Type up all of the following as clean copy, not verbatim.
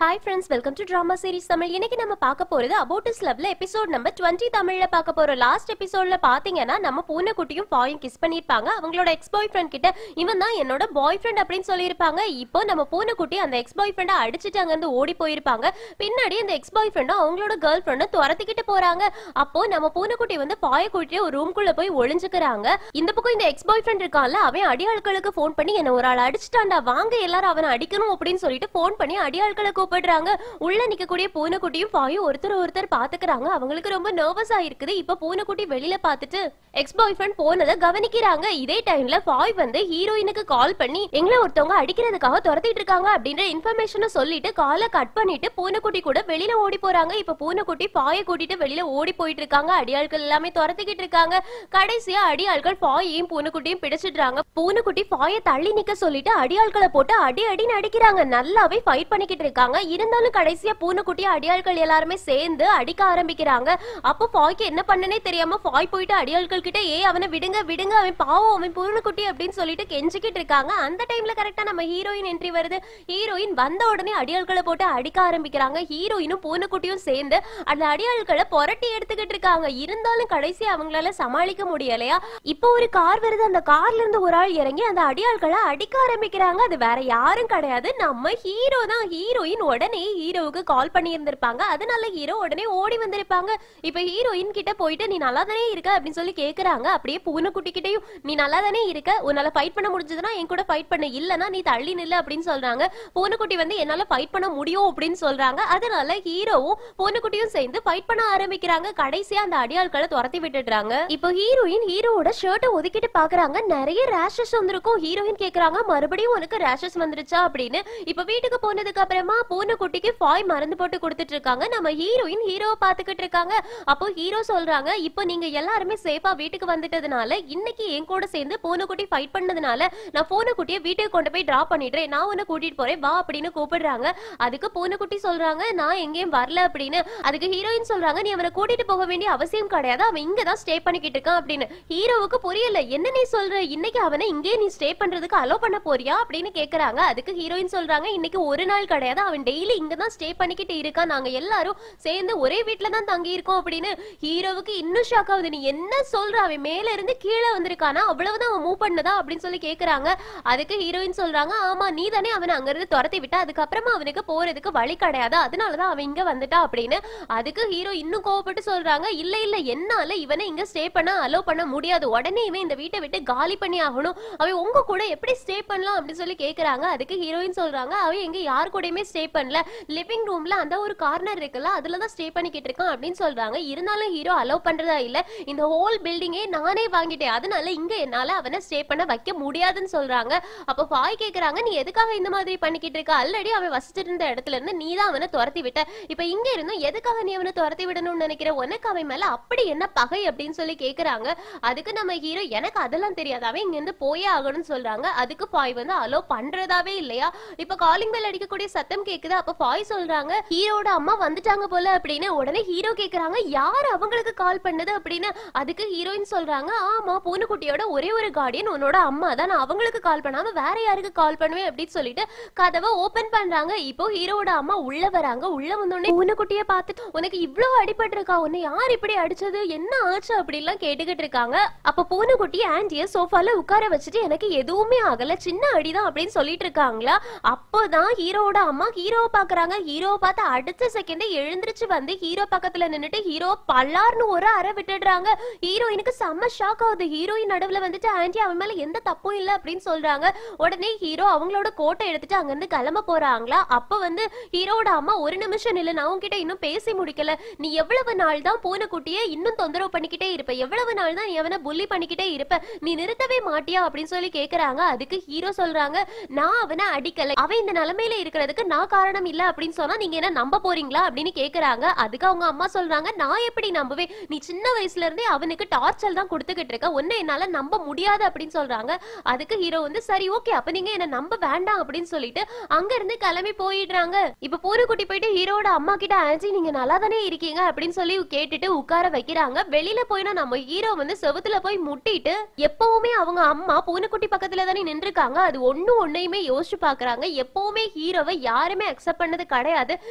Hi friends, welcome to Drama Series Tamil. இன்னைக்கு நம்ம பார்க்க போறது About His Loveல எபிசோட் நம்பர் 20 தமிழ்ல பார்க்க போறோம். லாஸ்ட் எபிசோட்ல பாத்தீங்கன்னா நம்ம பூனைக்குட்டியும் பாயும் கிஸ் பண்ணிருப்பாங்க. அவங்களோட எக்ஸ் பாய் ஃப்ரெண்ட் கிட்ட இவன் தான் என்னோட பாய் ஃப்ரெண்ட் அப்படின்னு சொல்லியிருப்பாங்க. இப்போ நம்ம பூனைக்குட்டி அந்த எக்ஸ் பாய் ஃப்ரெண்டை அடிச்சிட்டு அங்க இருந்து ஓடி போயிருப்பாங்க. பின்னாடி அந்த எக்ஸ் பாய் ஃப்ரெண்டும் அவங்களோட கேர்ள் ஃப்ரெண்டும் துரத்திக்கிட்டு போறாங்க. அப்போ நம்ம பூனைக்குட்டி வந்து பாயை கூட்டிட்டு ஒரு ரூம்குள்ள போய் ஒளிஞ்சுக்கிறாங்க. இந்த பக்கம் இந்த எக்ஸ் பாய் ஃப்ரெண்ட் இருக்கான்ல, அவன் அடியாட்களுக்கு போன் பண்ணி என்ன ஒரு ஆள் அடிச்சிட்டான்டா, வாங்க எல்லாரும் அவனை அடிக்கணும் அப்படின்னு சொல்லிட்டு போன் பண்ணி அடியாட்களுக்கு கூப்பிடுறாங்க. உள்ள நிக்கக்கூடிய பூனைக்குட்டியும் பாயும் ஒருத்தர் பாத்துக்கிறாங்க. அவங்களுக்கு ரொம்ப நர்வஸா இருக்குது. இப்ப பூனைக்குட்டி வெளியில பாத்துட்டு எக்ஸ் பாய் ஃப்ரெண்ட் போனதை கவனிக்கிறாங்க. இதே டைம்ல பாய் வந்து ஹீரோயினுக்கு கால் பண்ணி எங்களை ஒருத்தவங்க அடிக்கிறதுக்காக துரத்திட்டு இருக்காங்க அப்படின்ற இன்ஃபர்மேஷனை சொல்லிட்டு காலை கட் பண்ணிட்டு பூனைக்குட்டி கூட வெளியில ஓடி போறாங்க. இப்ப பூனைக்குட்டி பாயை கூட்டிட்டு வெளியில ஓடி போயிட்டு இருக்காங்க. அடியாட்கள் எல்லாமே துரத்திக்கிட்டு இருக்காங்க. கடைசியா அடியாட்கள் பாயையும் பூனைக்குட்டியும் பிடிச்சிடுறாங்க. பூனைக்குட்டி பாயை தள்ளி நிக்க சொல்லிட்டு அடியாட்களை போட்டு அடின்னு அடிக்கிறாங்க. நல்லாவே ஃபைட் பண்ணிக்கிட்டு இருக்காங்க. இருந்தாலும் கடைசியா பூனைக்குட்டிய அடியாட்கள் எல்லாருமே சேர்ந்து அடிக்க ஆரம்பிக்கிறாங்க. அப்போ பாய்க்கு என்ன பண்ணனே தெரியாம பாய் போயிட்டு அடியாட்கள் கிட்ட அவனை விடுங்க அவன் பாவம், அவன் பூனைக்குட்டி அப்படின்னு சொல்லிட்டு கெஞ்சிக்கிட்டு இருக்காங்க. அந்த டைம்ல கரெக்டா நம்ம ஹீரோயின் என்ட்ரி வருது. ஹீரோயின் வந்த உடனே அடியாட்களை போட்டு அடிக்க ஆரம்பிக்கிறாங்க. ஹீரோயினும் பூனைக்குட்டியும் சேர்ந்து அந்த அடியாட்களை புரட்டி எடுத்துக்கிட்டு இருக்காங்க. இருந்தாலும் கடைசியா அவங்களால சமாளிக்க முடியலையா. இப்போ ஒரு கார் வருது. அந்த கார்ல இருந்து ஒரு ஆள் இறங்கி அந்த அடியாட்களை அடிக்க ஆரம்பிக்கிறாங்க. அது வேற யாரும் கிடையாது, நம்ம ஹீரோ தான். ஹீரோயின் உடனே ஹீரோவுக்கு கால் பண்ணி இருந்திருப்பாங்க. அதனால ஹீரோ உடனே ஓடி வந்திருப்பாங்க. இப்ப ஹீரோயின் கிட்ட போயிட்டு நீ நல்லா தானே இருக்க அப்படின்னு சொல்லி கேக்குறாங்க. அப்படியே பூனைக்குட்டி கிட்டையும் நீ நல்லா தானே இருக்க, உன்னால ஃபைட் பண்ண முடிஞ்சதுன்னா என் கூட ஃபைட் பண்ண, இல்லனா நீ தள்ளி நில்லு அப்படின்னு சொல்றாங்க. பூனைக்குட்டி வந்து என்னால ஃபைட் பண்ண முடியும் அப்படின்னு சொல்றாங்க. அதனால ஹீரோவும் பூனைக்குட்டியும் சேர்ந்து ஃபைட் பண்ண ஆரம்பிக்கிறாங்க. கடைசியா அந்த அடியாட்களை துரத்தி விட்டுடுறாங்க. இப்போ ஹீரோயின் ஹீரோவோட ஷர்ட்டை ஒதுக்கிட்டு பாக்குறாங்க. நிறைய ரேஷஸ் வந்திருக்கும். ஹீரோயின் கேக்குறாங்க மறுபடியும் உனக்கு ரேஷஸ் வந்துருச்சா அப்படின்னு. இப்ப வீட்டுக்கு போனதுக்கு அப்புறமா பூனைக்குட்டிக்கு பாய் மருந்து போட்டு கொடுத்துட்டு இருக்காங்க. நம்ம ஹீரோயின் ஹீரோவை பாத்துக்கிட்டு இருக்காங்க. அப்போ ஹீரோ சொல்றாங்க, இப்போ நீங்க எல்லாருமே சேஃபா வீட்டுக்கு வந்துட்டதுனால இன்னைக்கு என் கூட சேர்ந்து பூனைக்குட்டி ஃபைட் பண்ணதுனால நான் பூனைக்குட்டியை வீட்டுக்கு கொண்டு போய் டிராப் பண்ணிடுறேன், நான் உன்னை கூட்டிட்டு போறேன் வா அப்படின்னு கூப்பிடுறாங்க. அதுக்கு பூனைக்குட்டி சொல்றாங்க நான் எங்கேயும் வரல அப்படின்னு. அதுக்கு ஹீரோயின் சொல்றாங்க நீ அவனை கூட்டிட்டு போக வேண்டிய அவசியம் கிடையாது, அவன் இங்கதான் ஸ்டே பண்ணிக்கிட்டு இருக்கான் அப்படின்னு. ஹீரோவுக்கு புரியல, என்ன நீ சொல்ற, இன்னைக்கு அவனை இங்கே நீ ஸ்டே பண்றதுக்கு அலோ பண்ண போறியா அப்படின்னு கேக்குறாங்க. அதுக்கு ஹீரோயின் சொல்றாங்க இன்னைக்கு ஒரு நாள் கிடையாது, அவன் டெய்லி இங்கதான் ஸ்டே பண்ணிக்கிட்டு இருக்கா, நாங்க எல்லாரும் சேர்ந்து ஒரே வீட்ல தான் தங்கி இருக்கோம் அப்படின்னு. ஹீரோவுக்கு இன்னும் ஷாக் ஆகுது, நீ என்ன சொல்ற, அவன் மேல இருந்து கீழே வந்திருக்கானா, அவ்வளவுதான் அவன் மூவ் பண்ணதா அப்படின்னு சொல்லி கேக்குறாங்க. அதுக்கு ஹீரோயின் சொல்றாங்க ஆமா நீ தானே அவனை அங்க இருந்து துரத்தி விட்டா, அதுக்கப்புறமா அவனுக்கு போறதுக்கு வழி கிடையாது, அதனாலதான் அவன் இங்க வந்துட்டா அப்படின்னு. அதுக்கு ஹீரோ இன்னும் கோவப்பட்டு சொல்றாங்க இல்ல என்னால இவனை இங்க ஸ்டே பண்ண அலோ பண்ண முடியாது, உடனே இவன் இந்த வீட்டை விட்டு காலி பண்ணி ஆகணும், அவன் உங்க கூட எப்படி ஸ்டே பண்ணலாம் அப்படின்னு சொல்லி கேக்குறாங்க. அதுக்கு ஹீரோயின் சொல்றாங்க அவன் எங்க யார் கூடயுமே ஸ்டே பண்ணல, லிவிங் ரூம்ல அந்த ஒரு கார்னர் இருக்குல்ல அதுலதான் ஸ்டே பண்ணிக்கிட்டு இருக்கான் அப்படின்னு சொல்றாங்க. இருந்தாலும் ஹீரோ அலோ பண்றதா இல்ல, இந்த ஹோல் பில்டிங்கே நானே வாங்கிட்டேன், அதனால இங்க என்னால அவனை ஸ்டே பண்ண வைக்க முடியாதுன்னு சொல்றாங்க. அப்ப பாய் கேக்குறாங்க நீ எதுக்காக இந்த மாதிரி பண்ணிக்கிட்டு இருக்க, ஆல்ரெடி அவன் வசிச்சிட்டு இருந்த இடத்துல இருந்து நீ தான் அவனை துரத்தி விட்ட, இப்ப இங்க இருந்தும் எதுக்காக நீ அவனை துரத்தி விடணும்னு நினைக்கிற, உனக்கு அவன் மேல அப்படி என்ன பகை அப்படின்னு சொல்லி கேக்குறாங்க. அதுக்கு நம்ம ஹீரோ எனக்கு அதெல்லாம் தெரியாது, அவன் இங்க இருந்து போயே ஆகணும்னு சொல்றாங்க. அதுக்கு பாய் வந்து அலோ பண்றதாவே இல்லையா. இப்ப காலிங் பெல் அடிக்கக்கூடிய சத்தம் கேக்குது. அப்ப பாய் சொல்றாங்க ஹீரோட அம்மா வந்துட்டாங்க போல அப்படின்னு. உடனே ஹீரோ கேக்குறாங்க யார் அவங்களுக்கு கால் பண்ணது அப்படின்னு. அதுக்கு ஹீரோயின் சொல்றாங்க ஆமா பூனைக்குட்டியோட ஒரே ஒரு கார்டியன் உன்னோட அம்மா தான், நான் அவங்களுக்கு கால் பண்ணாம வேற யாருக்கு கால் பண்ணுவேன் அப்படின்னு சொல்லிட்டு கதவை ஓபன் பண்றாங்க. இப்போ ஹீரோட அம்மா உள்ள வராங்க. உள்ள வந்தோடனே பூனைக்குட்டிய பார்த்துட்டு உனக்கு இவ்வளவு அடிபட்டு இருக்கா, உன்னை யார் இப்படி அடிச்சது, என்ன ஆச்சு அப்படின்லாம் கேட்டுக்கிட்டு இருக்காங்க. அப்ப பூனைக்குட்டி ஆன்டிய சோஃபால உட்கார வச்சுட்டு எனக்கு எதுவுமே ஆகல, சின்ன அடிதான் அப்படின்னு சொல்லிட்டு இருக்காங்களா. அப்போதான் ஹீரோட அம்மா ஹீரோவை பாக்குறாங்க. ஹீரோவை பார்த்து அடுத்த செகண்டே எழுந்திருச்சு வந்து ஹீரோ பக்கத்துல நின்னுட்டு ஹீரோ பல்லார்னு ஒரு அறை விட்டுடுறாங்க. ஹீரோயினுக்கு செம்ம ஷாக் ஆகுது. ஹீரோயின் நடுவுல வந்துட்டு ஆன்டி அவன் மேல எந்த தப்பும் இல்ல அப்படின்னு சொல்றாங்க. உடனே ஹீரோ அவங்களோட கோட்டை எடுத்துட்டு அங்க இருந்து கிளம்ப போறாங்களா. அப்ப வந்து ஹீரோட அம்மா ஒரு நிமிஷம் இல்ல, நான் உன்கிட்ட இன்னும் பேசி முடிக்கல, நீ எவ்வளவு நாள் தான் பூனைக்குட்டியை இன்னும் தொந்தரவு பண்ணிக்கிட்டே இருப்ப, எவ்வளவு நாள் தான் நீ அவனை புள்ளி பண்ணிக்கிட்டே இருப்ப, நீ நிறுத்தவே மாட்டியா அப்படின்னு சொல்லி கேக்குறாங்க. அதுக்கு ஹீரோ சொல்றாங்க நான் அவனை அடிக்கல, அவன் இந்த நிலைமையில இருக்கிறதுக்கு நான் காரணம் இல்ல அப்படின்னு சொன்னா நீங்க என்ன நம்ப போறீங்களா அப்படின்னு கேக்குறாங்க. அதுக்கு அவங்க அம்மா சொல்றாங்க நான் எப்படி நம்புவேன், நீ சின்ன வயசுல இருந்தே அவனுக்கு டார்ச்சர் தான் கொடுத்துக்கிட்டு இருக்க, உன்னை என்னால நம்ப முடியாது அப்படின்னு சொல்றாங்க. அதுக்கு ஹீரோ வந்து சரி ஓகே அப்ப நீங்க என்ன நம்ப வேண்டாம் அப்படின்னு சொல்லிட்டு அங்க இருந்து கிளம்பி போயிடுறாங்க. இப்ப பூனைக்குட்டி போயிட்டு ஹீரோட அம்மா கிட்ட ஆன்டி நீங்க நல்லா தானே இருக்கீங்க அப்படின்னு சொல்லி கேட்டுட்டு உட்கார வைக்கிறாங்க. வெளியில போயினா நம்ம ஹீரோ வந்து செவுத்துல போய் முட்டிட்டு எப்பவுமே அவங்க அம்மா பூனைக்குட்டி பக்கத்துல தானே நின்றுருக்காங்க, அது ஒன்னையுமே யோசிச்சு பாக்குறாங்க. எப்பவுமே ஹீரோவை யாருமே யாருமே அக்செப்ட் பண்ணது கிடையாது.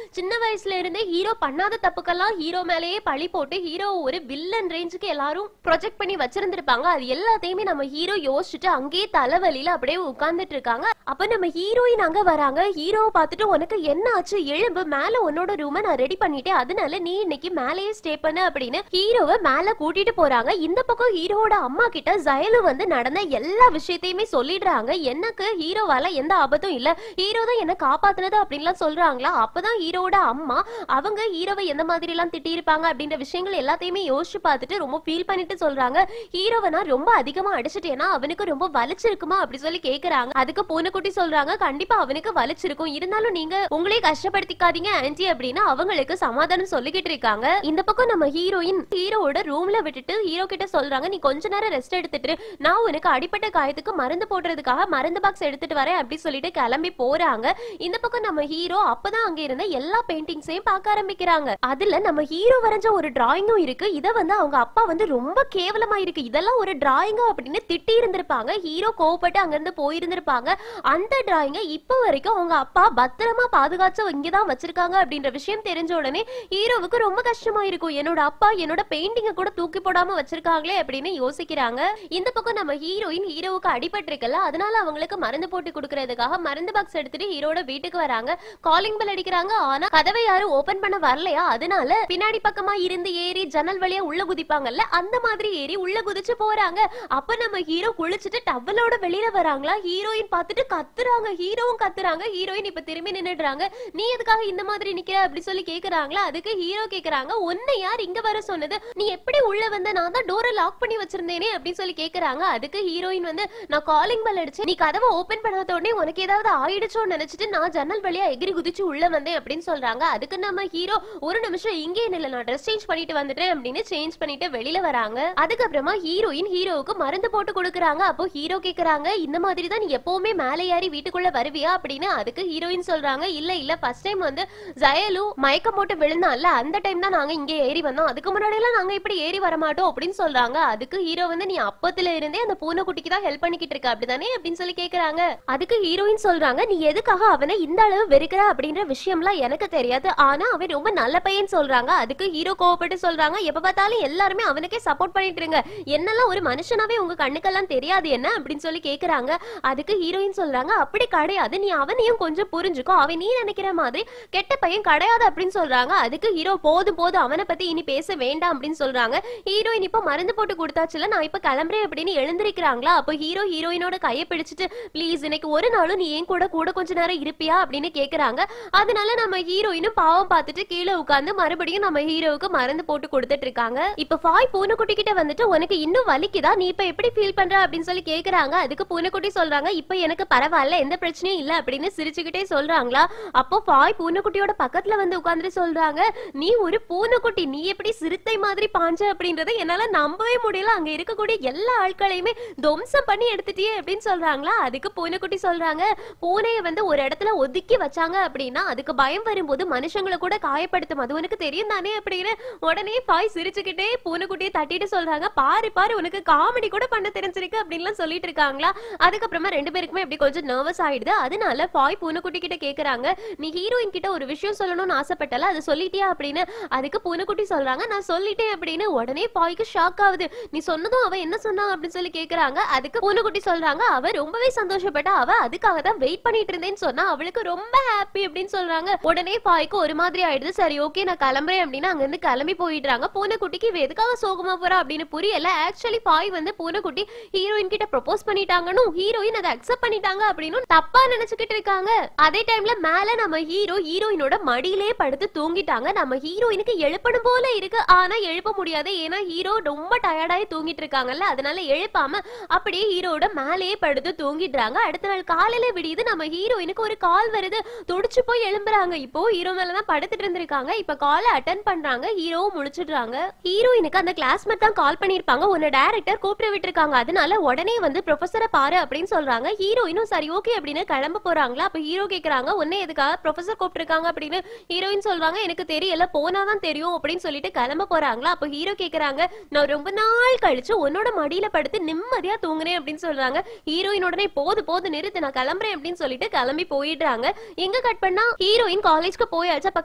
சின்ன வயசுல இருந்தே ஹீரோ பண்ணாத தப்புக்கெல்லாம் ஹீரோ மேலேயே பழி போட்டு ஹீரோ ஒரு வில்லன் ரேஞ்சுக்கு எல்லாரும் ப்ரொஜெக்ட் பண்ணி வச்சிருந்திருப்பாங்க. அது எல்லாத்தையுமே நம்ம ஹீரோ யோசிச்சுட்டு அங்கேயே தலைவலியில அப்படியே உட்கார்ந்துட்டு இருக்காங்க. அப்ப நம்ம ஹீரோயின் அங்க வராங்க. ஹீரோவை பார்த்துட்டு உனக்கு என்ன ஆச்சு, எழும்பு, மேல உன்னோட ரூமை நான் ரெடி பண்ணிட்டேன், அதனால நீ இன்னைக்கு மேலேயே ஸ்டே பண்ணு அப்படின்னு ஹீரோவை மேல கூட்டிட்டு போறாங்க. இந்த பக்கம் ஹீரோட அம்மா கிட்ட ஜயலு வந்து நடந்த எல்லா விஷயத்தையுமே சொல்லிடுறாங்க. எனக்கு ஹீரோவால எந்த ஆபத்தும் இல்ல, ஹீரோ தான் என்ன காப்பாத்துனது அப்படின்லாம் சொல்றாங்களா. அப்பதான் ஹீரோட அம்மா அவங்க ஹீரோவை எந்த மாதிரி எல்லாம் திட்டிருப்பாங்க அப்படின்ற விஷயங்கள் எல்லாத்தையுமே யோசிச்சு பார்த்துட்டு ரொம்ப ஃபீல் பண்ணிட்டு சொல்றாங்க, ஹீரோவை நான் ரொம்ப அதிகமா அடிச்சிட்டேன்னா அவனுக்கு ரொம்ப வலிச்சிருக்குமா அப்படி சொல்லி கேக்குறாங்க. அதுக்கு பூனைக்குட்டி சொல்றாங்க, கண்டிப்பா அவனுக்கு வலிச்சிருக்கும், இருந்தாலும் நீங்க உங்களே கஷ்டப்படுத்திக்காதீங்க ஆன்ட்டி அப்படின்னு அவங்களுக்கு சமாதானம் சொல்லிக்கிட்டு இருக்காங்க. இந்த பக்கம் நம்ம ஹீரோயின் ஹீரோட ரூம்ல விட்டுட்டு ஹீரோ கிட்ட சொல்றாங்க, நீ கொஞ்ச நேரம் ரெஸ்ட் எடுத்துட்டு நான் உனக்கு அடிப்பட்ட காயத்துக்கு மருந்து போடுறதுக்காக மருந்து பாக்ஸ் எடுத்துட்டு வரேன் அப்படி சொல்லிட்டு கிளம்பி போறாங்க. இந்த பக்கம் நம்ம ஹீரோ அப்பதான் அங்க இருந்த எல்லா பெயிண்டிங்ஸையும் பார்க்க ஆரம்பிக்கிறாங்க. அதுல நம்ம ஹீரோ வரைஞ்ச ஒரு டிராயிங்கும் இருக்கு. இத வந்து அவங்க அப்பா வந்து ரொம்ப கேவலமா இருக்கு, இதெல்லாம் ஒரு டிராயிங் அப்படின்னு திட்டி இருந்திருப்பாங்க. ஹீரோ கோவப்பட்டு அங்க இருந்து போயிருந்திருப்பாங்க. அந்த டிராயிங்க இப்ப வரைக்கும் அவங்க அப்பா பத்திரமா பாதுகாச்சு இங்கதான் வச்சிருக்காங்க அப்படின்ற விஷயம் தெரிஞ்ச உடனே ஹீரோவுக்கு ரொம்ப கஷ்டமா இருக்கும். என்னோட அப்பா என்னோட பெயிண்டிங்க கூட தூக்கி போடாம வச்சிருக்காங்களே அப்படின்னு யோசிக்கிறாங்க. இந்த பக்கம் நம்ம ஹீரோயின் ஹீரோவுக்கு அடிபட்டு இருக்கல, அதனால அவங்களுக்கு மருந்து போட்டு கொடுக்கறதுக்காக மருந்து பாக்ஸ் எடுத்துட்டு ஹீரோட வீட்டுக்கு வராங்க. காலிங் பெல் அடிக்கிறாங்க, ஆனா கதவை யாரும் ஓபன் பண்ண வரலையா, அதனால பின்னாடி பக்கமா இருந்து ஏறி ஜன்னல் வழியா உள்ள குதிப்பாங்கல்ல அந்த மாதிரி ஏறி உள்ள குதிச்சு போறாங்க. அப்ப நம்ம ஹீரோ குளிச்சுட்டு டவலோட வெளியில வராங்களா. ஹீரோயின் பார்த்துட்டு கத்துறாங்க, ஹீரோவும் கத்துறாங்க. ஹீரோயின் இப்ப திரும்பி நின்னுடுறாங்க. நீ எதுக்காக இந்த மாதிரி நிக்கிற அப்படி சொல்லி கேக்குறாங்களா. அதுக்கு ஹீரோ கேக்குறாங்க, உன்னை யார் இங்க வர சொன்னது, நீ எப்படி உள்ள வந்த, நான் தான் டோரை லாக் பண்ணி வச்சிருந்தேனே அப்படின்னு சொல்லி கேக்குறாங்க. அதுக்கு ஹீரோயின் வந்து, நான் காலிங் பெல் அடிச்சு நீ கதவை ஓபன் பண்ணாத உடனே உனக்கு ஏதாவது ஆயிடுச்சோன்னு நினைச்சிட்டு நான் ஜன்னல் வழியா எகிரி குதிச்சு உள்ள வந்தேன் அப்படின்னு சொல்றாங்க. அதுக்கு நம்ம ஹீரோ, ஒரு நிமிஷம் இங்கே நில்ல, நான் ட்ரெஸ் சேஞ்ச் பண்ணிட்டு வந்துட்டேன் அப்படின்னு சேஞ்ச் பண்ணிட்டு வெளியில வராங்க. அதுக்கப்புறமா ஹீரோயின் ஹீரோவுக்கு மருந்து போட்டு கொடுக்குறாங்க. அப்போ ஹீரோ கேக்குறாங்க, இந்த மாதிரி தான் நீ எப்பவுமே மேலே ஏறி வீட்டுக்குள்ள வருவியா அப்படின்னு. அதுக்கு ஹீரோயின் சொல்றாங்க, இல்ல இல்ல, ஃபர்ஸ்ட் டைம் வந்து ஜயலு மயக்கம் போட்டு விழுந்தான்ல அந்த டைம் தான் நாங்க இங்க ஏறி வந்தோம், அதுக்கு முன்னாடி எல்லாம் நாங்க இப்படி ஏறி வர மாட்டோம் அப்படின்னு சொல்றாங்க. அதுக்கு ஹீரோ வந்து, நீ அப்பத்துல இருந்தே அந்த பூனைக்குட்டிக்கு தான் ஹெல்ப் பண்ணிக்கிட்டு இருக்க அப்படிதானே அப்படின்னு சொல்லி கேக்குறாங்க. அதுக்கு ஹீரோயின் சொல்றாங்க, நீ எதுக்காக அவனை இந்த அளவு வெறுக்கிற அப்படின்ற விஷயம்லாம் எனக்கு தெரியாது, ஆனா அவன் ரொம்ப நல்ல பையன் சொல்றாங்க. அதுக்கு ஹீரோ கோவப்பட்டு சொல்றாங்க, எப்ப பார்த்தாலும் எல்லாருமே அவனுக்கே சப்போர்ட் பண்ணிட்டு இருங்க, என்னெல்லாம் ஒரு மனுஷனாவே உங்க கண்ணுக்கெல்லாம் தெரியாது என்ன அப்படின்னு சொல்லி கேக்குறாங்க. அதுக்கு ஹீரோயின் சொல்றாங்க, அப்படி கிடையாது, நீ அவனையும் கொஞ்சம் புரிஞ்சுக்கோ, அவன் நீ நினைக்கிற மாதிரி கெட்ட பையன் கிடையாது அப்படின்னு சொல்றாங்க. அதுக்கு ஹீரோ, போதும் போதும் அவனை பத்தி இனி பேச வேண்டாம் அப்படின்னு சொல்றாங்க. ஹீரோயின் இப்ப மருந்து போட்டு கொடுத்தாச்சுல, நான் இப்ப கிளம்புறேன் அப்படின்னு எழுந்திருக்கிறாங்களா. அப்போ ஹீரோ ஹீரோயினோட கையை பிடிச்சிட்டு, ப்ளீஸ் இன்னைக்கு ஒரு நாளும் நீ ஏன் கூட கொஞ்ச நேரம் இருப்பியா அப்படின்னு கேக்குறாங்க. அதனால நம்ம ஹீரோயினும் பாவம் பார்த்துட்டு கீழே உட்கார்ந்து மறுபடியும் நம்ம ஹீரோவுக்கு மருந்து போட்டு கொடுத்துட்டு இருக்காங்க. இப்ப ஃபாய் பூனைக்குட்டி கிட்ட வந்துட்டு, உனக்கு இன்னும் வலிக்குதா, நீ இப்ப எப்படி ஃபீல் பண்ற அப்படின்னு சொல்லி கேக்குறாங்க. அதுக்கு பூனைக்குட்டி சொல்றாங்க, இப்ப எனக்கு பரவாயில்ல, எந்த பிரச்சனையும் இல்ல அப்படின்னு சிரிச்சுக்கிட்டே சொல்றாங்களா. அப்போ ஃபாய் பூனைக்குட்டியோட பக்கத்துல வந்து உட்கார்ந்து சொல்றாங்க, நீ ஒரு பூனைக்குட்டி, நீ எப்படி சிறுத்தை மாதிரி பாஞ்ச அப்படின்றத என்னால நம்பவே முடியல, அங்க இருக்கக்கூடிய எல்லா ஆட்களையுமே துவம்சம் பண்ணி எடுத்துட்டியே அப்படின்னு சொல்றாங்களா. அதுக்கு பூனைக்குட்டி சொல்றாங்க, பூனையை வந்து ஒரு இடத்துல ஒதுக்கி வச்சாங்க அப்படின்னா அதுக்கு பயம் வரும்போது மனுஷங்களை கூட காயப்படுத்தும், அது உனக்கு தெரியும் தானே அப்படின்னு. உடனே ஃபாய் சிரிச்சுக்கிட்டே பூனைக்குட்டியை தட்டிட்டு சொல்றாங்க, பாரு பாரு உனக்கு காமெடி கூட பண்ண தெரிஞ்சிருக்கு அப்படின்லாம் சொல்லிட்டு இருக்காங்களா. அதுக்கப்புறமா ரெண்டு பேருக்குமே இப்படி கொஞ்சம் நர்வஸ் ஆயிடுது. அதனால ஃபாய் பூனைக்குட்டி கிட்ட கேக்குறாங்க, நீ ஹீரோயின் கிட்ட ஒரு விஷயம் சொல்லணும்னு ஆசைப்பட்டல, அது சொல்லிட்டியா அப்படின்னு. அதுக்கு பூனைக்குட்டி சொல்றாங்க, நான் சொல்லிட்டேன் அப்படின்னு. உடனே ஃபாய்க்கு ஷாக் ஆகுது, நீ சொன்னதும் அவ என்ன சொன்னா அப்படின்னு சொல்லி கேக்குறாங்க. அதுக்கு பூனைக்குட்டி சொல்றாங்க, அவ ரொம்பவே சந்தோஷப்பட்டா, அவ அதுக்காக தான் வெயிட் பண்ணிட்டு இருந்தேன்னு சொன்னா, அவளுக்கு ரொம்ப ஹாப்பி அப்படின்னு சொல்றாங்க. உடனே ஃபாய்க்கு ஒரு மாதிரி ஆயிடுது. சரி ஓகே நான் கிளம்புறேன் அப்படின்னு அங்க இருந்து கிளம்பி போயிடுறாங்க. பூனைக்குட்டிக்கு இவ எதுக்காக சோகமா போறா அப்படின்னு புரியல. ஆக்சுவலி ஃபாய் வந்து பூனைக்குட்டி ஹீரோயின் கிட்ட ப்ரொபோஸ் பண்ணிட்டாங்கன்னு, ஹீரோயின் அதை அக்செப்ட் பண்ணிட்டாங்க அப்படின்னு தப்பா நினைச்சுக்கிட்டு இருக்காங்க. அதே டைம்ல மேல நம்ம ஹீரோயினோட மடியிலே படுத்து தூங்கிட்டாங்க. நம்ம ஹீரோயினுக்கு எழுப்பணும் போல இருக்கு, ஆனா எழுப்ப முடியாது, ஏன்னா ஹீரோ ரொம்ப டயர்டாயி தூங்கிட்டு இருக்காங்கல்ல, அதனால எழுப்பாம அப்படியே ஹீரோட மேலேயே படுத்து தூங்கிடுறாங்க. அடுத்த நாள் காலையில விடியுது. நம்ம ஹீரோயினுக்கு ஒரு கால் வருது, துடிச்சு போய் எழும்புறாங்க. இப்போ ஹீரோ மேலதான் படுத்துட்டு இருந்திருக்காங்க. இப்ப காலை அட்டன் பண்றாங்க, ஹீரோவும் முழிச்சிடுறாங்க. ஹீரோயினுக்கு அந்த கிளாஸ்மேட் தான் கால் பண்ணிருப்பாங்க, உன்ன டைரக்டர் கூப்பிட்டு விட்டுருக்காங்க, அதனால உடனே வந்து ப்ரொஃபஸரை பாரு அப்படின்னு சொல்றாங்க. ஹீரோயினும் சரி ஓகே அப்படின்னு கிளம்ப போறாங்களா. அப்ப ஹீரோ கேக்குறாங்க, உன்னை எதுக்காக ப்ரொஃபஸர் கூப்பிட்டுருக்காங்க அப்படின்னு. ஹீரோயின் சொல்றாங்க, எனக்கு தெரியல, போனாதான் தெரியும் அப்படின்னு சொல்லிட்டு கிளம்ப போறாங்களா. அப்ப ஹீரோ கேக்குறாங்க, நான் ரொம்ப நாள் கழிச்சு உன்னோட மடியில படுத்து நிம்மதியா தூங்குறேன் அப்படின்னு சொல்றாங்க. ஹீரோயின் உடனே போது போது நிறுத்து, நான் கிளம்புறேன் அப்படின்னு சொல்லிட்டு கிளம்பி போயிடுறாங்க. எங்க கட் பண்ணா ஹீரோயின் காலேஜ்க்கு போயாச்சு. அப்ப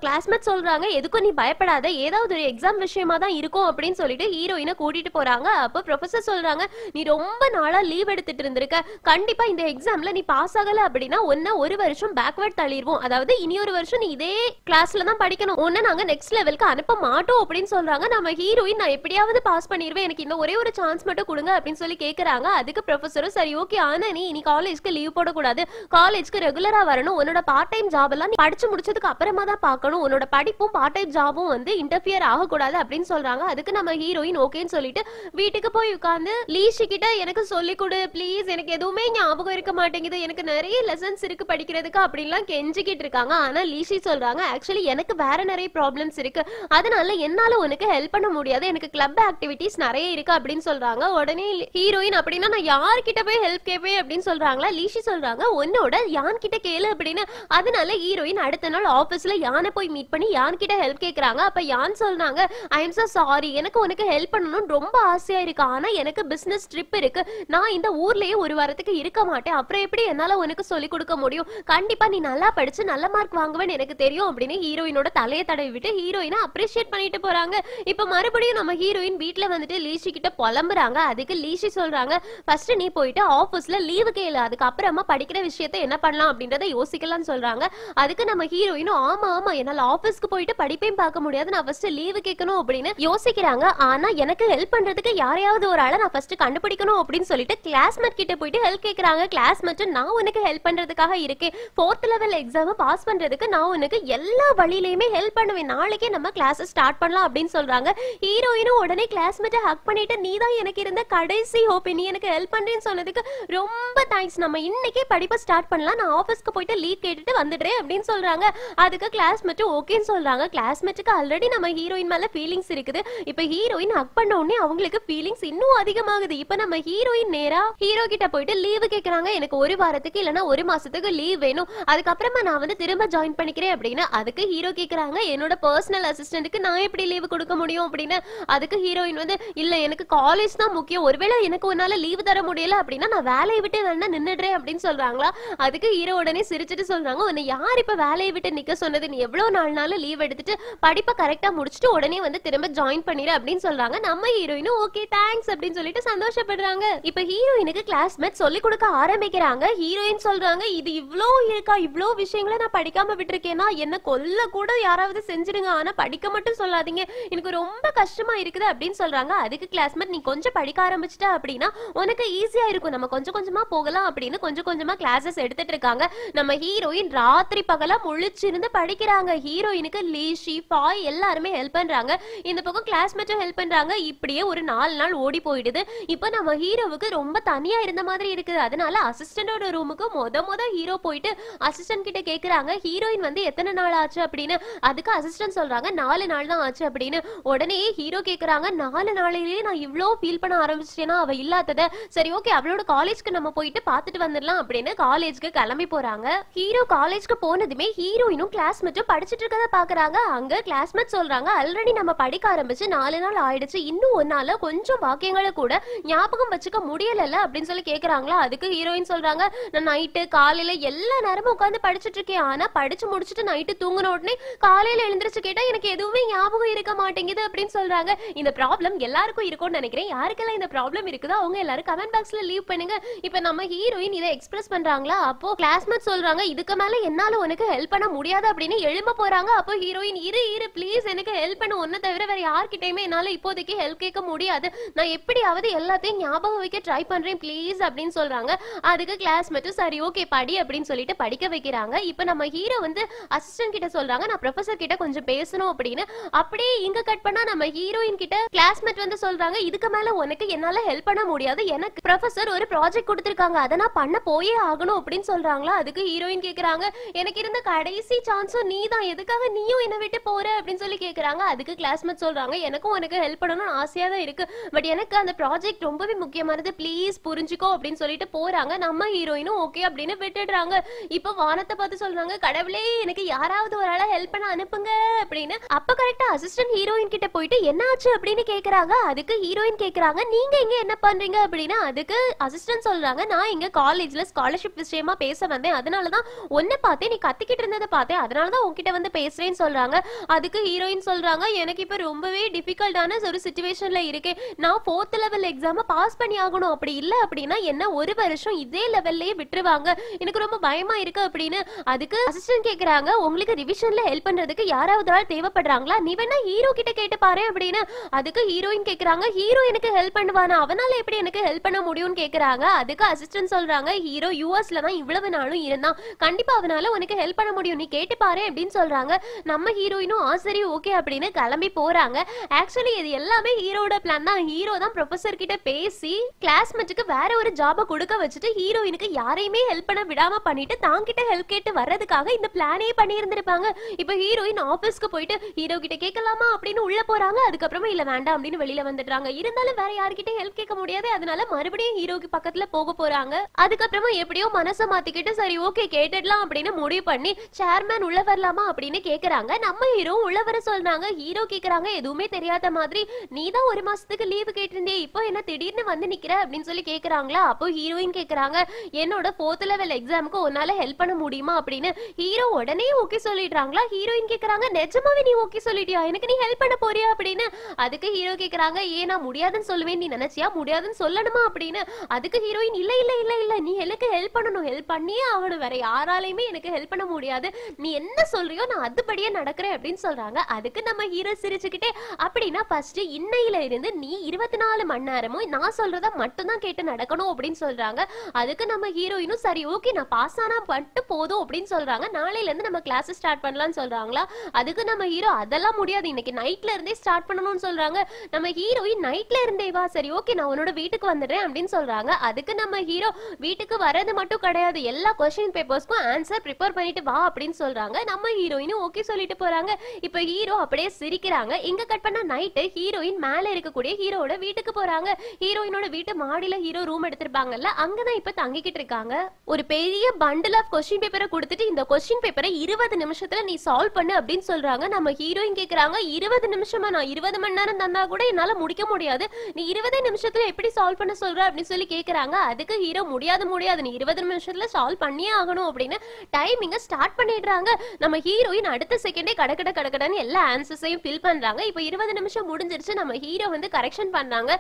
கிளாஸ்மேட் சொல்றாங்க எதுக்கும் நீ பயப்படாத, ஏதாவது ஒரு எக்ஸாம் விஷயமா தான் இருக்கும் அப்படின்னு சொல்லிட்டு ஹீரோயினை கூட்டிட்டு போறாங்க. அப்ப ப்ரொஃபசர் சொல்றாங்க நீ ரொம்ப நாளா லீவ் எடுத்துட்டு இருந்திருக்க, கண்டிப்பா இந்த எக்ஸாம்ல நீ பாஸ் ஆகல அப்படின்னா ஒன்ன ஒரு வருஷம் பேக்வர்ட் தள்ளிடுவோம், அதாவது இனி ஒரு வருஷம் நீ இதே கிளாஸ்ல தான் படிக்கணும், ஒன்ன நாங்க நெக்ஸ்ட் லெவலுக்கு அனுப்ப மாட்டோம் அப்படின்னு சொல்றாங்க. நம்ம ஹீரோயின் நான் எப்படியாவது பாஸ் பண்ணிடுவேன், எனக்கு இந்த ஒரே ஒரு சான்ஸ் மட்டும் கொடுங்க அப்படின்னு சொல்லி கேக்குறாங்க. அதுக்கு ப்ரொஃபசரும் சரி ஓகே, ஆனா நீ இனி காலேஜ்க்கு லீவ் போடக்கூடாது, காலேஜ்க்கு ரெகுலரா வரணும், உன்னோட பார்ட் டைம் ஜாப் எல்லாம் நீ படிச்சு முடிச்சதுக்கு அப்புறமா தான் பார்க்கணும், உன்னோட படிப்பும் பார்ட் டைம் ஜாபும் வந்து இன்டர்ஃபியர் ஆகக்கூடாது அப்படின்னு சொல்றாங்க. அதுக்கு நம்ம ஹீரோயின் ஓகேன்னு சொல்லிட்டு வீட்டுக்கு போய் உட்கார்ந்து லீஷி கிட்ட எனக்கு சொல்லி கொடு ப்ளீஸ், எனக்கு எதுவுமே ஞாபகம் இருக்க மாட்டேங்குது, எனக்கு நிறைய லெசன்ஸ் இருக்கு படிக்கிறதுக்கு அப்படின்லாம் கெஞ்சிக்கிட்டு இருக்காங்க. ஆனா லீஷி சொல்றாங்க ஆக்சுவலி எனக்கு வேற நிறைய ப்ராப்ளம்ஸ் இருக்கு, அதனால என்னால உனக்கு ஹெல்ப் பண்ண முடியாது, எனக்கு கிளப் ஆக்டிவிட்டிஸ் நிறைய இருக்கு அப்படின்னு சொல்றாங்க. உடனே ஹீரோயின் அப்படின்னா நான் யார்கிட்ட போய் ஹெல்ப் கேட்பேன் அப்படின்னு சொல்றாங்களா. லீஷி சொல்றாங்க உன்னோட யான் கிட்ட கேளு அப்படின்னு. அதனால ஹீரோயின் அடுத்த நாள் ஆபீஸ்ல யானை போய் மீட் பண்ணி யான் கிட்ட ஹெல்ப் கேக்குறாங்க. அப்ப யான் சொல்றாங்க ஐ எம் சோ சாரி, எனக்கு உனக்கு ஹெல்ப் பண்ணணும்னு ரொம்ப ஆசையா இருக்கு, ஆனா எனக்கு பிசினஸ் ட்ரிப் இருக்கு, நான் இந்த ஊர்லயே ஒரு வாரத்துக்கு இருக்க மாட்டேன், அப்புறம் எப்படி என்னால உனக்கு சொல்லி கொடுக்க முடியும், கண்டிப்பா நீ நல்லா படிச்சு நல்ல மார்க் வாங்குவேன்னு எனக்கு தெரியும் அப்படின்னு ஹீரோயினோட தலையை தடவி விட்டு ஹீரோயினை அப்ரிஷியேட் பண்ணிட்டு போறாங்க. இப்ப மறுபடியும் நம்ம ஹீரோயின் வீட்ல வந்துட்டு லீஷி கிட்ட புலம்புறாங்க. அதுக்கு லீஷி சொல்றாங்க ஃபர்ஸ்ட் நீ போயிட்டு ஆபீஸ்ல லீவு கேளு, அதுக்கு அப்புறமா படிக்கிற விஷயத்தை என்ன பண்ணலாம் அப்படின்றத யோசிக்கலாம்னு சொல்றாங்க. அதுக்கு நம்ம ஹீரோயினும் ஆமா ஆமா என்னால ஆபீஸ்க்கு போயிட்டு படிப்பையும் பார்க்க முடியாது, நான் ஃபர்ஸ்ட் லீவு கேட்கணும் அப்படின்னு யோசிக்கிறாங்க. ஆனா எனக்கு ஹெல்ப் பண்றதுக்கு யாரையாவது ஒரு ஆளை நான் ஃபர்ஸ்ட் கண்டுபிடிக்கணும் அப்படின்னு சொல்லிட்டு கிளாஸ்மேட் கிட்ட போயிட்டு ஹெல்ப் கேக்குறாங்க. கிளாஸ்மேட் நான் உனக்கு ஹெல்ப் பண்றதுக்காக இருக்கேன், 4th லெவல் எக்ஸாம் பாஸ் பண்றதுக்கு நான் உனக்கு எல்லா வழியிலயுமே ஹெல்ப் பண்ணுவேன், நாளைக்கே நம்ம கிளாஸ் ஸ்டார்ட் பண்ணலாம் அப்படின்னு சொல்றாங்க. ஹீரோயினும் உடனே கிளாஸ்மேட்டை ஹக் பண்ணிட்டு நீ தான் எனக்கு இருந்த கடைசி ஹோப், நீ எனக்கு ஹெல்ப் பண்றேன்னு சொன்னதுக்கு ரொம்ப தேங்க்ஸ், நம்ம இன்னைக்கே படிப்பை ஸ்டார்ட் பண்ணலாம், நான் ஆபீஸ்க்கு போயிட்டு லீவ் கேட்டுட்டு வந்துடுறேன் அப்படின்னு சொல்றாங்க. அதுக்கு கிளாஸ்மேட் ஓகேன்னு சொல்றாங்க. கிளாஸ்மேட்டுக்கு ஆல்ரெடி நம்ம ஹீரோயின் மேல ஃபீலிங்ஸ் இருக்குது. இப்ப ஹீரோயின் ஹக் பண்ண உடனே அவங்களுக்கு ஃபீலிங்ஸ் இன்னும் அதிகமாகுது. இப்ப நம்ம ஹீரோயின் நேரா ஹீரோ கிட்ட போயிட்டு லீவு கேக்குறாங்க, எனக்கு ஒரு வாரத்துக்கு இல்லனா ஒரு மாசத்துக்கு லீவ் வேணும், அதுக்கப்புறமா நான் வந்து திரும்ப ஜாயின் பண்ணிக்கிறேன் அப்படின்னு. அதுக்கு ஹீரோ கேக்குறாங்க என்னோட பர்சனல் அசிஸ்டன்ட்க்கு நான் எப்படி லீவு கொடுக்க முடியும் அப்படின்னு. அதுக்கு ஹீரோயின் வந்து இல்ல எனக்கு காலேஜ் தான் முக்கியம், ஒருவேளை எனக்கு உன்னால லீவு தர முடியல அப்படின்னா நான் வேலையை விட்டு வேணா நின்னுடுறேன் அப்படின்னு சொல்றாங்களா. அதுக்கு ஹீரோ உடனே சிரிச்சிட்டு சொல்றாங்க உன்னை யார் இப்ப வேலையை விட்டு நிக்க சொன்னது, நீ எவ்வளவு நாள்னாலும் லீவ் எடுத்துட்டு படிப்பை கரெக்டா முடிச்சுட்டு உடனே வந்து திரும்ப ஜாயின் பண்ணிடு அப்படின்னு சொல்றாங்க. நம்ம ஹீரோயினும் ஓகே தேங்க்ஸ் அப்படின்னு சொல்லிட்டு சந்தோஷப்படுறாங்க. இப்ப ஹீரோயினுக்கு கிளாஸ்மேட் சொல்லி கொடுக்க ஆரம்பிக்கிறாங்க. ஹீரோயின் சொல்றாங்க இது இவ்ளோ இருக்கா, இவ்ளோ விஷயங்களை நான் படிக்காம விட்டுருக்கேன்னா என்ன கொல்ல கூட யாராவது செஞ்சிடுங்க, ஆனா படிக்க மட்டும் சொல்லாதீங்க, எனக்கு ரொம்ப கஷ்டமா இருக்குது அப்படின்னு சொல்றாங்க. அதுக்கு கிளாஸ்மேட் நீ கொஞ்சம் படிக்க ஆரம்பிச்சிட்ட அப்படின்னா உனக்கு ஈஸியா இருக்கும், நம்ம கொஞ்சம் கொஞ்சமா போகலாம் அப்படின்னு கொஞ்சம் கொஞ்சமா கிளாஸஸ் எடுத்துட்டு இருக்காங்க. நம்ம ஹீரோயின் ராத்திரி பகலா முழிச்சிருந்து படிக்கிறாங்க. ஹீரோயினுக்கு லீஷி ஃபாய் எல்லாருமே ஹெல்ப் பண்றாங்க, இந்த பக்கம் கிளாஸ்மேட்டும் ஹெல்ப் பண்றாங்க. இப்படியே ஒரு 4 நாள் ஓடி போயிடுது. இப்ப நம்ம ஹீரோவுக்கு ரொம்ப தனியா இருந்த மாதிரி இருக்குது. அதனால அசிஸ்டன்டோட ரூமுக்கு முத ஹீரோ போயிட்டு அசிஸ்டன்ட் கிட்ட கேக்குறாங்க ஹீரோயின் வந்து எத்தனை நாள் ஆச்சு அப்படின்னு. அதுக்கு அசிஸ்டன்ட் சொல்றாங்க 4 நாள் தான் ஆச்சு அப்படின்னு. உடனே ஹீரோ கேக்குறாங்க 4 நாளிலேயே நான் இவ்ளோ ஃபீல் பண்ண ஆரம்பிச்சிட்டேனா அவ இல்லாதத, சரி ஓகே அவளோட காலேஜ்க்கு நம்ம போயிட்டு பார்த்துட்டு வந்துடலாம் அப்படின்னு காலேஜ்க்கு கிளம்பி போறாங்க. ஹீரோ காலேஜ்க்கு போனதுமே ஹீரோயினும் கிளாஸ்மேட்டும் படிச்சிட்டு இருக்கத பாக்குறாங்க. அங்க கிளாஸ்மேட் சொல்றாங்க ஆல்ரெடி நம்ம படிக்க ஆரம்பிச்சு 4 நாள் ஆயிடுச்சு, இன்னும் ஒன்னால கொஞ்சம் வாக்கியங்களை கூட ஞாபகம் வச்சுக்க முடியல அப்படின்னு சொல்லி கேக்குறாங்களா. அதுக்கு ஹீரோயின் சொல்றாங்க நான் நைட்டு காலையில எல்லா நேரமும் உட்காந்து படிச்சிட்டு இருக்கேன், ஆனா படிச்சு முடிச்சுட்டு நைட்டு தூங்கின உடனே காலையில எழுந்திருச்சு கேட்டா எனக்கு எதுவுமே ஞாபகம் இருக்க மாட்டேங்குது அப்படின்னு சொல்றாங்க. இந்த ப்ராப்ளம் எல்லாருக்கும் இருக்கும்னு நினைக்கிறேன், யாருக்கெல்லாம் இந்த ப்ராப்ளம் இருக்குதோ அவங்க எல்லாரும் கமெண்ட் பாக்ஸ்ல லீவ் பண்ணுங்க. இப்ப நம்ம ஹீரோயின் இதை எக்ஸ்பிரஸ் பண்றாங்களா. அப்போ கிளாஸ்மேட் சொல்றாங்க இதுக்கு மேல என்னால உனக்கு ஹெல்ப் பண்ண முடியாது அப்படின்னு எழும்ப போறாங்க. அப்போ ஹீரோயின் இரு ப்ளீஸ் எனக்கு ஹெல்ப் பண்ண, ஒன்ன தவிர வேற யார்கிட்டயுமே என்னால இப்போதைக்கு ஹெல்ப் கேட்க முடியாது, நான் எப்படியாவது எல்லாத்தையும் ஞாபகம் வைக்க ட்ரை பண்றேன் ப்ளீஸ் அப்படின்னு சொல்றாங்க. அதுக்கு கிளாஸ்மேட்டும் சரி ஓகே படி அப்படின்னு சொல்லிட்டு படிக்க வைக்கிறாங்க. இப்ப நம்ம ஹீரோ வந்து அசிஸ்டன்ட் கிட்ட சொல்றாங்க நான் ப்ரொஃபசர் கிட்ட கொஞ்சம் பேசணும் அப்படின்னு. அப்படியே இங்க கட் பண்ணா நம்ம ஹீரோயின் கிட்ட கிளாஸ்மேட் வந்து சொல்றாங்க இதுக்கு மேல உனக்கு என்னால ஹெல்ப் பண்ண முடியாது, எனக்கு ப்ரொஃபசர் ஒரு ப்ராஜெக்ட் கொடுத்திருக்காங்க அதை நான் பண்ண போயே ஆகணும் அப்படின்னு சொல்றாங்களா. அதுக்கு ஹீரோயின் கேக்குறாங்க எனக்கு இருந்த கடைசி சான்ஸும் நீ தான், எதுக்காக நீயும் என்ன விட்டு போற அப்படின்னு சொல்லி கேக்குறாங்க. அதுக்கு கிளாஸ்மேட் சொல்றாங்க எனக்கும் உனக்கு ஹெல்ப் பண்ணணும்னு ஆசையா தான் இருக்கு, பட் எனக்கு அந்த ப்ராஜெக்ட் ரொம்பவே முக்கியமானது, ப்ளீஸ் புரிஞ்சுக்கோ அப்படின்னு சொல்லிட்டு போறாங்க. நம்ம ஹீரோயினும் ஓகே அப்படின்னு விட்டுடுறாங்க. இப்ப வானத்தை பார்த்து சொல்றாங்க கடவுளே எனக்கு யாராவது ஒரு ஆளை ஹெல்ப் பண்ண அனுப்புங்க அப்படின்னு. அப்ப கரெக்டா அசிஸ்டன்ட் ஹீரோயின் கிட்ட போயிட்டு என்ன ஆச்சு அப்படின்னு கேக்குறாங்க. அதுக்கு ஹீரோயின் கேக்குறாங்க நீங்க இங்க என்ன பண்றீங்க அப்படின்னு. அதுக்கு அசிஸ்டன்ட் சொல்றாங்க நான் இங்க காலேஜ்ல ஸ்காலர்ஷிப் விஷயமா பேச வந்தேன், அதனாலதான் ஒன்ன என்ன பார்த்தே, நீ கத்திக்கிட்டு இருந்ததை பார்த்தேன், அதனாலதான் உன்கிட்ட வந்து பேசுறேன்னு சொல்றாங்க. அதுக்கு ஹீரோயின் சொல்றாங்க, எனக்கு இப்ப ரொம்பவே டிஃபிகல்ட்டான ஒரு சிச்சுவேஷன்ல இருக்கேன். நான் 4th லெவல் எக்ஸாம பாஸ் பண்ணி ஆகணும். அப்படி இல்ல அப்படின்னா என்ன ஒரு வருஷம் இதே லெவல்லயே விட்டுருவாங்க. எனக்கு ரொம்ப பயமா இருக்கு அப்படின்னு. அதுக்கு அசிஸ்டன்ட் கேக்குறாங்க, உங்களுக்கு ரிவிஷன்ல ஹெல்ப் பண்றதுக்கு யாராவது ஆள் தேவைப்படுறாங்களா? நீ வேணா ஹீரோ கிட்ட கேட்டு பாரு அப்படின்னு. அதுக்கு ஹீரோயின் கேக்குறாங்க, ஹீரோ எனக்கு ஹெல்ப் பண்ணுவானா? அவனால எப்படி எனக்கு ஹெல்ப் பண்ண முடியும்னு கேக்குறாங்க. அதுக்கு அசிஸ்டன்ட் சொல்றாங்க, ஹீரோ யூஎஸ்ல தான் இவ்வளவு நாளும் இருந்தான், கண்டிப்பா அவனால உனக்கு ஹெல்ப் பண்ண முடியும், நீ கேட்டு பாரு அப்படின்னு சொல்றாங்க. நம்ம ஹீரோயினும் சரி ஓகே அப்படின்னு கிளம்பி போறாங்க. ஆக்சுவலி இது எல்லாமே ஹீரோட பிளான் தான். ஹீரோ தான் ப்ரொஃபசர் கிட்ட பேசி கிளாஸ்மேட்டுக்கு வேற ஒரு ஜாப கொடுக்க வச்சுட்டு ஹீரோயினுக்கு யாரையுமே ஹெல்ப் பண்ண விடாம பண்ணிட்டு தாங்கிட்ட ஹெல்ப் கேட்டு வர்றதுக்காக இந்த பிளானே பண்ணி இருந்திருப்பாங்க. இப்போ ஹீரோயின் ஆபீஸ்க்கு போயிட்டு ஹீரோ கிட்ட கேட்கலாமா அப்படின்னு உள்ள போறாங்க. அதுக்கப்புறமா இல்ல வேண்டாம் அப்படின்னு வெளியில வந்துடுறாங்க. இருந்தாலும் வேற யார்கிட்ட ஹெல்ப் கேட்க முடியாது. அதனால மறுபடியும் ஹீரோக்கு பக்கத்துல போக போறாங்க. அதுக்கப்புறமா எப்படியோ மனசை மாத்திக்கிட்டு சரி ஓகே கேட்டுடலாம் அப்படின்னு முடிவு பண்ணி சேர்மேன் உள்ள வரலாமா அப்படின்னு கேக்குறாங்க. நம்ம ஹீரோ உள்ள வர சொல்றாங்க. ஹீரோ கேக்குறாங்க, எதுவுமே தெரியாத மாதிரி, நீ தான் ஒரு மாசத்துக்கு லீவு கேட்டிருந்தே, இப்போ என்ன திடீர்னு வந்து நிக்கிற அப்படின்னு சொல்லி கேக்குறாங்களா. அப்போ ஹீரோயின் கேக்குறாங்க, என்னோட 4th லெவல் எக்ஸாமுக்கு உன்னால ஹெல்ப் பண்ண முடியுமா அப்படின்னு. ஹீரோ உடனே ஓகே சொல்லிடுறாங்களா. ஹீரோயின் கேக்குறாங்க, நிஜமாவே நீ ஓகே சொல்லிட்டியா, எனக்கு நீ ஹெல்ப் பண்ண போறியா அப்படின்னு. அதுக்கு ஹீரோ கேக்குறாங்க, ஏன் நான் முடியாதுன்னு சொல்லுவேன் நீ நினைச்சியா, முடியாதுன்னு சொல்லணுமா அப்படின்னு. அதுக்கு ஹீரோயின், இல்ல இல்ல இல்ல இல்ல நீ எனக்கு ஹெல்ப் பண்ணணும், ஹெல்ப் பண்ணியே ஆகணும், வேற யாராலையுமே எனக்கு ஹெல்ப் பண்ண முடியாது, நீ என்ன சொல்றியோ நான் அதுபடியே நடக்கிறேன் அப்படின்னு சொல்றாங்க. அதுக்கு நம்ம ஹீரோ சிரிச்சுக்கிட்டே, அப்படின்னா ஃபர்ஸ்ட் இன்னையில இருந்து நீ 24 மணி நேரமும் நான் சொல்றத மட்டும் தான் கேட்டு நடக்கணும் அப்படின்னு சொல்றாங்க. அதுக்கு நம்ம ஹீரோயினும் சரி ஓகே நான் பாஸ் ஆனா மட்டும் போதும் அப்படின்னு சொல்றாங்க. நாளையில இருந்து நம்ம கிளாஸ் ஸ்டார்ட் பண்ணலாம்னு சொல்றாங்களா. அதுக்கு நம்ம ஹீரோ அதெல்லாம் முடியாது, இன்னைக்கு நைட்ல இருந்தே ஸ்டார்ட் பண்ணணும்னு சொல்றாங்க. நம்ம ஹீரோயின் நைட்ல இருந்தே வா, சரி ஓகே நான் உன்னோட வீட்டுக்கு வந்துடுறேன் அப்படின்னு சொல்றாங்க. அதுக்கு நம்ம ஹீரோ வீட்டுக்கு வரது மட்டும் கிடையாது, எல்லா क्वेश्चन பேப்பர்ஸ்க்கும் ஆன்சர் ப்ரிப்பேர் பண்ணிட்டு வா அப்படின்னு சொல்றாங்க. நம்ம ஹீரோயினும் ஓகே சொல்லிட்டு போறாங்க. இப்போ ஹீரோ அப்படியே சிரிக்கிறாங்க. இங்க கட் பண்ணா நைட்டு ஹீரோயின் மேல இருக்கக்கூடிய ஹீரோட வீட்டுக்கு போறாங்க. ஹீரோயினோட வீட்டு மாடியில ஹீரோ ரூம் எடுத்திருப்பாங்கல்ல, அங்கதான் இப்ப தங்கிக்கிட்டு இருக்காங்க. ஒரு பெரிய பண்டில் ஆஃப் கொஸ்டின் பேப்பரை கொடுத்துட்டு இந்த கொஸ்டின் பேப்பரை 20 நிமிஷத்துல நீ சால்வ் பண்ணு அப்படின்னு சொல்றாங்க. நம்ம ஹீரோயின் கேக்குறாங்க, 20 நிமிஷமா, நான் 20 மணி நேரம் தந்தா கூட என்னால முடிக்க முடியாது, நீ 20 நிமிஷத்துல எப்படி சால்வ் பண்ண சொல்ற அப்படின்னு சொல்லி கேக்குறாங்க. அதுக்கு ஹீரோ முடியாது முடியாது, நீ 20 நிமிஷத்துல சால்வ் பண்ணியே ஆகணும் அப்படின்னு டைமிங்க ஸ்டார்ட் பண்ணிடுறாங்க. நம்ம ஹீரோயின் அடுத்த செகண்டே கடன்னு எல்லா ஆன்சர்ஸையும் ஃபில் பண்றாங்க. இப்போ 20 நிமிஷம் முடிஞ்சிருச்சு. நம்ம ஹீரோ வந்து கரெக்ஷன் பண்றாங்க.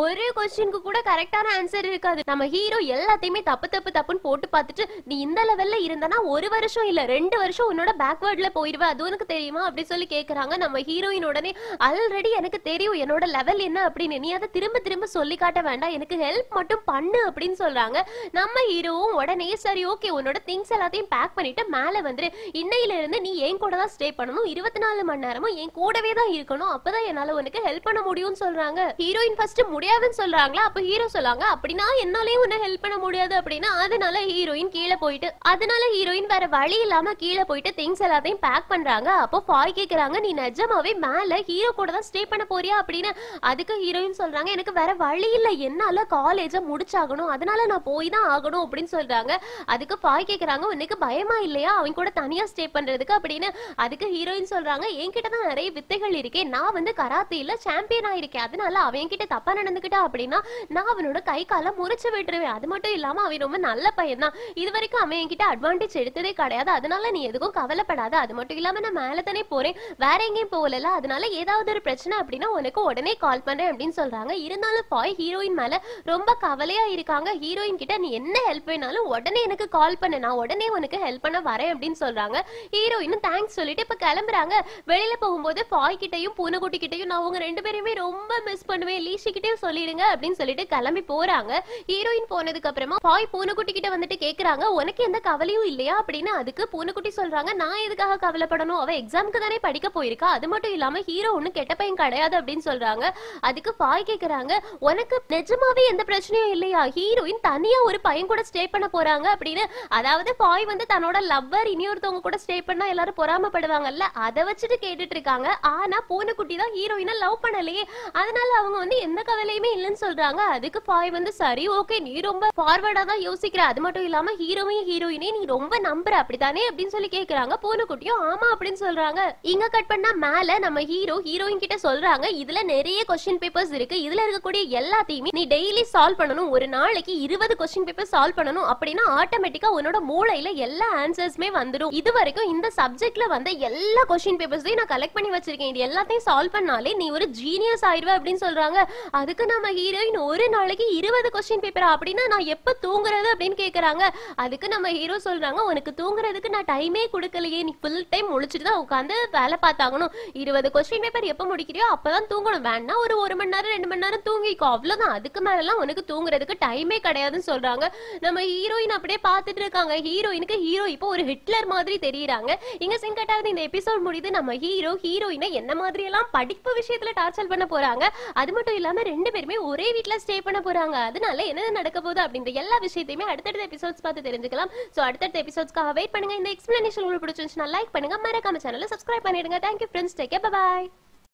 ஒரு क्वेश्चनக்கு கூட கரெக்டான ஆன்சர் இருக்காது. நம்ம ஹீரோ எல்லாத்தையுமே தப்புன்னு போட்டு பார்த்துட்டு, நீ இந்த லெவல்ல இருந்தனா ஒரு வருஷம் இல்ல 2 வருஷம் உன்னோட பேக்வர்ட்ல போயிடுவ, அது உனக்கு தெரியுமா அப்படி சொல்லி கேக்குறாங்க. நம்ம ஹீரோயின் உடனே, ஆல்ரெடி எனக்கு தெரியும் என்னோட லெவல் என்ன அப்படின்னு, நீ அதை திரும்ப சொல்லி காட்ட வேண்டாம், எனக்கு ஹெல்ப் மட்டும் பண்ணு அப்படின்னு சொல்றாங்க. நம்ம ஹீரோவும் உடனே சரி ஓகே உன்னோட திங்ஸ் எல்லாத்தையும் பேக் பண்ணிட்டு மேல வந்துரு, இன்னையில இருந்து நீ என் கூட தான் ஸ்டே பண்ணணும், 24 மணி நேரமும் என் கூடவே தான் இருக்கணும், அப்பதான் என்னால உனக்கு ஹெல்ப் பண்ண முடியும்னு சொல்றாங்க. ஹீரோயின் ஃபர்ஸ்ட் முடியாதுன்னு சொல்றாங்களா. அப்ப ஹீரோ சொல்றாங்க, அப்படின்னா என்னாலே உன்னை ஹெல்ப் பண்ண முடியாது அப்படின்னா. அதனால ஹீரோயின் கீழே போயிட்டு, அதனால ஹீரோயின் வேற வழி இல்லாம கீழே போயிட்டு திங்ஸ் எல்லாத்தையும் பேக் பண்றாங்க. அப்போ ஃபாய் கேக்குறாங்க, நீ நிஜமாவே மேல ஹீரோ கூட தான் ஸ்டே பண்ண போறியா அப்படின்னு. அதுக்கு ஹீரோயின் சொல்றாங்க, எனக்கு வேற வழி இல்ல, என்னால காலேஜ முடிச்சாகணும், அதனால நான் போய் தான் ஆகணும் அப்படின்னு சொல்றாங்க. அதுக்கு ஃபாய் கேக்குறாங்க, உனக்கு பயமா இல்லையா அவன் கூட தனியா ஸ்டே பண்றதுக்கு அப்படின்னு. அதுக்கு ஹீரோயின் சொல்றாங்க, என்கிட்ட தான் நிறைய வித்தைகள் இருக்கே, நான் வந்து கராத்தேல சாம்பியன் ஆயிருக்கேன், அதனால அவன் கிட்ட தப்பா நடந்துக்கிட்டா அப்படின்னா நான் அவனோட கை கால முறிச்சு விட்டுருவேன், அது மட்டும் இல்லாம அவன் ரொம்ப நல்ல பையன் தான், இது வரைக்கும் அவன் என்கிட்ட அட்வான்டேஜ் எடுத்ததே கிடையாது, அதனால நீ எதுக்கும் கவலைப்படாத, அது மட்டும் இல்லாம நான் மேல தானே போறேன், வேற எங்கேயும் போகல, அதனால ஏதாவது ஒரு பிரச்சனை அப்படின்னா உனக்கு உடனே கால் பண்றேன் அப்படின்னு சொல்றாங்க. இருந்தாலும் ஃபாய் ஹீரோயின் மேல ரொம்ப கவலையா இருக்காங்க. ஹீரோயின் கிட்ட நீ என்ன ஹெல்ப் வேணாலும் உடனே எனக்கு கால் பண்ணு, நான் உடனே உனக்கு ஹெல்ப் பண்ண வரேன் அப்படின்னு சொல்றாங்க. ஹீரோயினும் தேங்க்ஸ் சொல்லிட்டு இப்ப கிளம்புறாங்க. வெளியில போகும்போது ஃபாய் கிட்டையும் பூனைக்குட்டி கிட்டையும் நான் உங்க 2 பேருமே ரொம்ப மிஸ் பண்ணுவேன், லீஷி கிட்டையும் சொல்லிடுங்க அப்படின்னு சொல்லிட்டு கிளம்பி போறாங்க. ஹீரோயின் போனதுக்கு அப்புறமா ஃபாய் பூனைக்குட்டி கிட்ட வந்துட்டு கேக்குறாங்க, உனக்கு எந்த கவலையும் இல்லையா அப்படின்னு. அதுக்கு பூனைக்குட்டி சொல்றாங்க, நான் எதுக்காக கவலைப்படணும், அவ எக்ஸாமுக்கு தானே படிக்க போயிருக்கா, அது மட்டும் இல்லாம ஹீரோ ஒண்ணு கெட்ட பையன் கிடையாது அப்படின்னு சொல்றாங்க. அதுக்கு ஃபாய் கேக்குறாங்க, உனக்கு நிஜமாவே எந்த பிரச்சனையும் இல்லையா, ஹீரோயின் தனியா ஒரு பையன் கூட ஸ்டே பண்ண போறாங்க அப்படின்னு. அதாவது ஃபாய் வந்து தன்னோட லவ்வர் இன்னொருத்தவங்க கூட ஸ்டே பண்ணா எல்லாரும் பொறாமப்படுவாங்கல்ல, அதை வச்சுட்டு கேட்டுட்டு இருக்காங்க. ஆனா பூனைக்குட்டி தான் ஹீரோயினை லவ் பண்ணலையே, அதனால அவங்க வந்து எந்த கவலையுமே இல்லைன்னு சொல்றாங்க. அதுக்கு ஃபாய் வந்து சரி ஓகே நீ ரொம்ப ஃபார்வர்டா தான் யோசிக்கிற, அது மட்டும் இல்லாம ஹீரோவையும் ஹீரோயினையும் நீ ரொம்ப நம்புற அப்படித்தானே அப்படின்னு சொல்லி கேக்குறாங்க. பூனைக்குட்டியும் ஆமா அப்படின்னு சொல்றாங்க. இங்க கட் பண்ணா மேல நம்ம ஹீரோயின் கிட்ட சொல்றாங்க, இதுல நிறைய क्वेश्चन பேப்பர்ஸ் இருக்கு, இதுல இருக்கக்கூடிய எல்லாத்தையுமே நீ டெய்லி சால்வ் பண்ணணும், ஒரு நாளைக்கு 20 क्वेश्चन பேப்பர் சால்வ் பண்ணணும், அப்படின்னா ஆட்டோமேட்டிக்கா உன்னோட மூளையில எல்லா ஆன்சர்ஸ்மே வந்துடும். இது வரைக்கும் இந்த சப்ஜெக்ட்ல வந்த எல்லா கொஸ்டின் பேப்பர்ஸையும் நான் கலெக்ட் பண்ணி வச்சிருக்கேன். இது எல்லாத்தையும் சால்வ் பண்ணாலே நீ ஒரு ஜீனியஸ் ஆயிடுவ அப்படின்னு சொல்றாங்க. அதுக்கு நம்ம ஹீரோயின் ஒரு நாளைக்கு 20 கொஸ்டின் பேப்பர் அப்படின்னா நான் எப்ப தூங்குறது அப்படின்னு கேக்குறாங்க. அதுக்கு நம்ம ஹீரோ சொல்றாங்க, உனக்கு தூங்குறதுக்கு நான் டைமே கொடுக்கலையே, நீ ஃபுல் டைம் முழிச்சிட்டு தான் உட்காந்து வேலை பார்த்தாகணும். 20 கொஸ்டின் பேப்பர் எப்ப முடிக்கிறியோ அப்பதான் தூங்கணும். வேணா ஒரு 1 மணி நேரம் 2 மணி நேரம் தூங்கிக்கோ, அவ்வளவுதான். அதுக்கு மேலாம் உனக்கு தூங்குறதுக்கு டைமே கிடையாதுன்னு சொல்றாங்க. நம்ம ஹீரோயின் அப்படியே பார்த்துட்டு இருக்காங்க. ஹீரோயினுக்கு ஹீரோ இப்போ ஒரு ஹிட்லர் மாதிரி தெரியுறாங்க. இங்க சீன் கட் ஆகுது. இந்த எபிசோட் முடியுது. நம்ம ஹீரோயினை என்ன மாதிரி எல்லாம் படிப்பு விஷயத்துல டார்ச்சர் பண்ண போறாங்க. அது மட்டும் இல்லாம 2 பேருமே ஒரே வீட்ல ஸ்டே பண்ண போறாங்க. அதனால என்ன நடக்க போகுது அப்படின்ற எல்லா விஷயத்தையுமே அடுத்தடுத்த எபிசோட்ஸ் பார்த்து தெரிஞ்சுக்கலாம். சோ அடுத்தடுத்த எபிசோட்ஸ்க்காக வெயிட் பண்ணுங்க. இந்த எக்ஸ்பிளனேஷன் உங்களுக்கு பிடிச்சிருந்துச்சுன்னா லைக் பண்ணுங்க, மறக்காம சேனலை சப்ஸ்கிரைப் பண்ணிடுங்க. Thank you friends, take care, bye by.